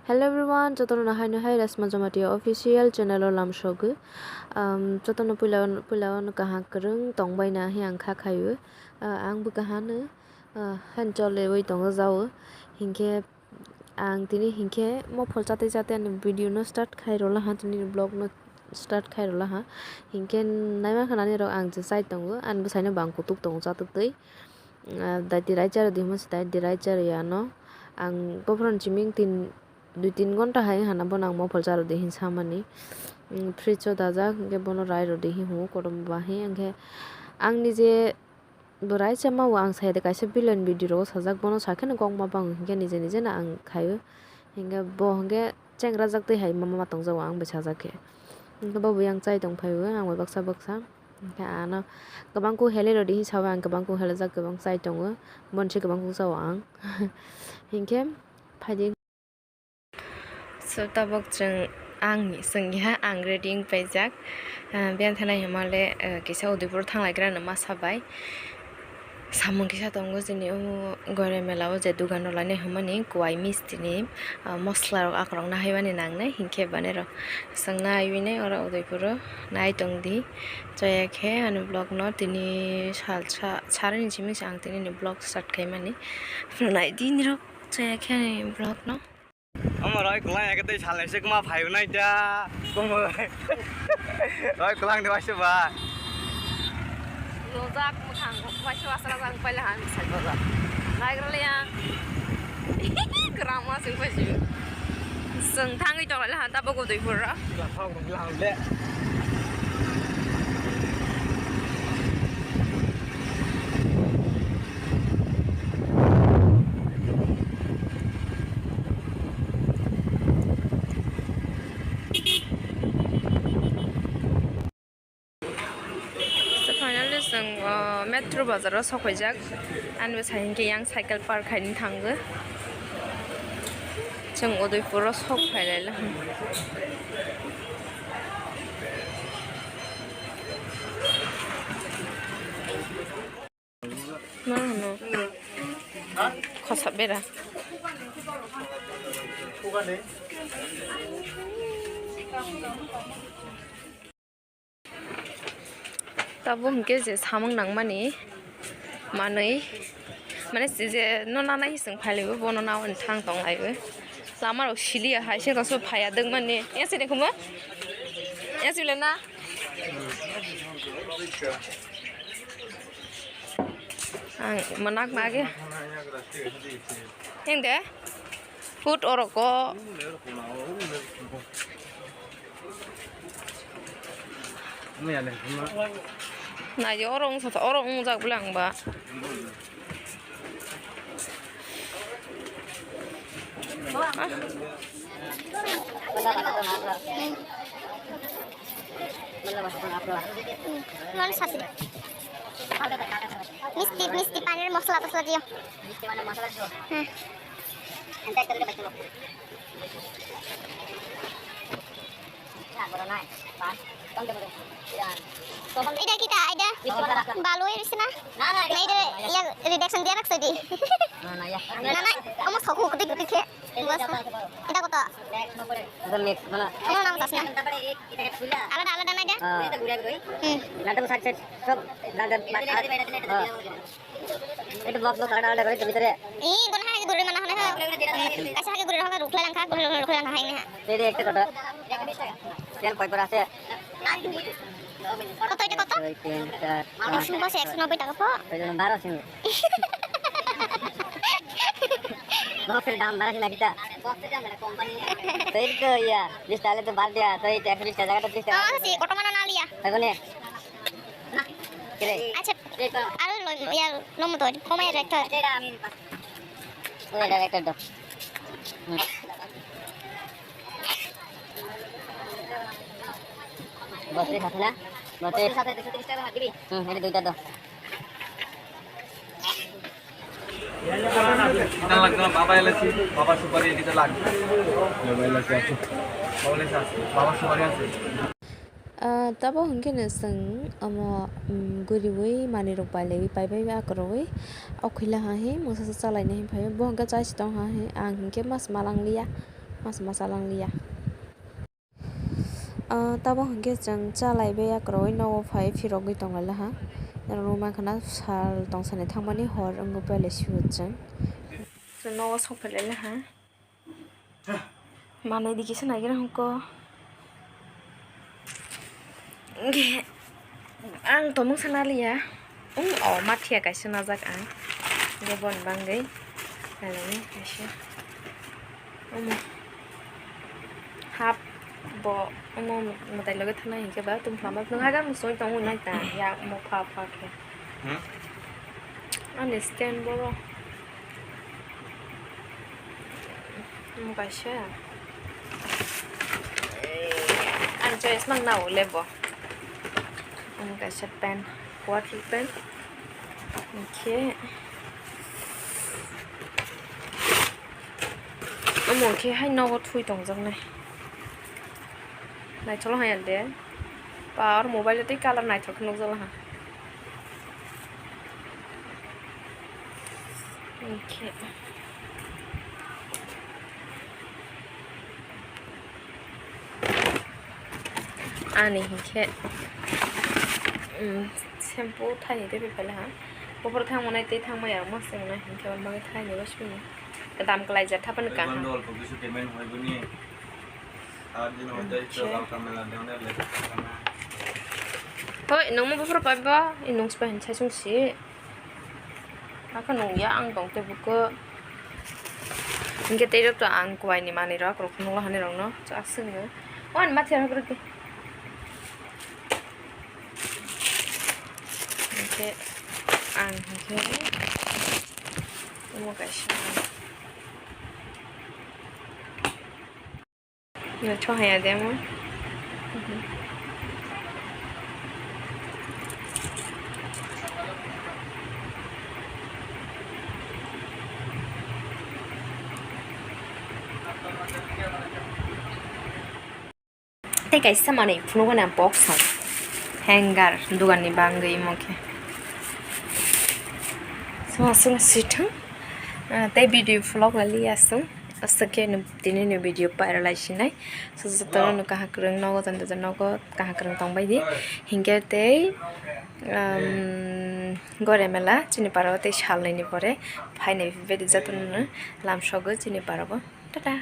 Hello everyone, jotono nahai nahai Rasma Jamati official channel lam shogu. Jotono pulau kaha kereng tongbai na hiang kakayu. Ang bukahane hanjole wei tongo zau. Hingke ang tini hingke mo polchate jate an video no start khairola ha tini blog no start khairola ha. Hingke naima khanani ro ang je site tongo an busaino bang kutuk tongo jatu tei. Dai dirai jar dimas dai dirai jar yano. Ang bofron chiming 2-3 ঘন্টা high হানা বনাং মফল জারো দেহি সামানি ফ্রিজও দাজা গে বনো রাইরো দেহি হু করম বাহি আংखे आंनि जे बोराइ चामा आं side काइसे बिलन भिडिअ रो साजाक बनो साखे न गंग माबा हिंगे निजे निजे ना आं खायो हिंगे बो हिंगे चेंग्रा जाक दै हाय मामा मातंग जाव आं बे साजाके हिंगे बो आं चाइ दं फायो आं वे बक्सा बक्सा हिंगे आना गोबां को हेले रो देहि सावा आं गोबां को हेले जाक गोबां चाइ दङ मोनसे गोबां को जाव आं Hinge फाइदि So tabok jeng angni sengya ang reading pajak bian thanai hamale kisa Udaipur thanglaigra na masabai samung kisa tongo jini gore melao je dugan rolane hamani kwai misti ni mosla rok akrong na haibani nangne hingke bane ro sangna aibine ora Udaipur nai tongdi joyakhe anu blog no tini sal chare ni chimi sang tini ni blog start kaimani nai din ro joyakhe ni blog no আমার ওই কোলাং একাতে ছালাইছে কুমা ভাইও নাই দা কম ওই কোলাং দেবাইছে বা Lozak mukhang wasu asra jang paila han sai boza naigrale ya grama sing pasi seng thangi to la ta bogo doi pura เข้าของเราแหละ metro bazar sokhojak an sahin ke yang cycle park hain thango jeng Udaipur sok phailala no khosa bera tabo hingke je samung nangmani manui mane je no nana hising phailebo bono nawan thang tong laibo lamar silia haise gaso phaya deng mane ese dekuma ese lena ang manak mage hengde food oroko na yo orong sa orong jak bulang ba মিষ্টি পানির মশলা টসলা দিও মিষ্টি মানে মশলা দিও হ্যাঁ এন্টা করে বাইতো বড় নাই পাঁচ কম দেব এটা কিটা এটা ভালো হইছে না না না এটা ইয়া রিডাকশন দিয়া রাখছ দি না না ইয়া না না আমার সকু কত দেখে এটা কত এটা মিক্স মানে আমার নাম দাস না তারপরে এটা ফুলা আলাদা আলাদা না এটা এটা গুড়া গুড়ি নাটক সাইড সাইড সব দাদা এটা ব্লক ব্লক আলাদা আলাদা করে ভিতরে এই গোনা হাগে গুড়ি মানে হনে কাছে হাগে গুড়ি হাগে রুখলা লাঙ্কা গুড়ি রুখলা না হাই না এটা একটা কত তেল কয় পর আছে কত এটা কত 190 টাকা পো এই জন্য 1200 বক্সের দাম 1200 লাগিটা বক্সের দাম এটা কোম্পানি তো এই তো ইয়া 20 টাকা তো বাদ দিয়া তো এই 120 টাকা জায়গাটা 30 টাকা সি কত মানে না লিয়া তাহলে না কেরে আচ্ছা আর ইয়া লম তো কমাই একটা এটা আমি ওই ডাইরেক্টর দাও বক্সের সাথে না বক্সের সাথে 230 টাকা দিবি এটা দুইটা দাও kita lagu baba elasi baba supari kita lagu baba elasi আছে baba elasi আছে baba supari আছে tabo hingke na sang amo guriwei mani rok pailei pai akroi okhila ha he mosa chalai na he phai bo hangka chai stong ha he ang hingke mas malang liya masa langliya tabo hingke jeng chalaibe yakroi no phai phirogui tonglala ha roma khana sal tongsani thangmani hor ongo pele siwujeng no sophelele ha manai diki sanagira hongko ang tomong sanaliya mathia kaisa najak ang gobon bangai halani kaisa hap bo matai loge thana hingke ba tumplama nunghaga musoi tongu nai ta ya mo pha ke understand boro mo kaisa ang choice mang nau lebo mo kaisa pen water pen okay amo ke hai no thui tongjak nai naitholo hai ande par mobile te color naithok nukjala ha okay ani hingke shampoo thai de bepala ha bopor thangmane te thangmaya maseng na hingke bangai thai ne basmi kedam kelai ja thapan ka ha bandol fokus payment hoy buni ar din hoy to gal kamela dene le hoi nong mo bopor pa ba inong spa hin chai sung si aka nong ya ang dong te buko hingke te to ang kwai ni mani ra krok nong la hane rong no cha sing no wan ma thera krok ke ang ke mo kaisa na cho hay demo te kaisa mane phunu na box hanger dugan ni bangai mo ke so asung sithang te video vlog lali asung asake no dinini video paralaisinai so jotoro no kahakrang nogo tanda nogo kahakrang tongbai di hingke te gore mela chini paro te salni ni pore phainai bedi jatun lamsogo chini paro tata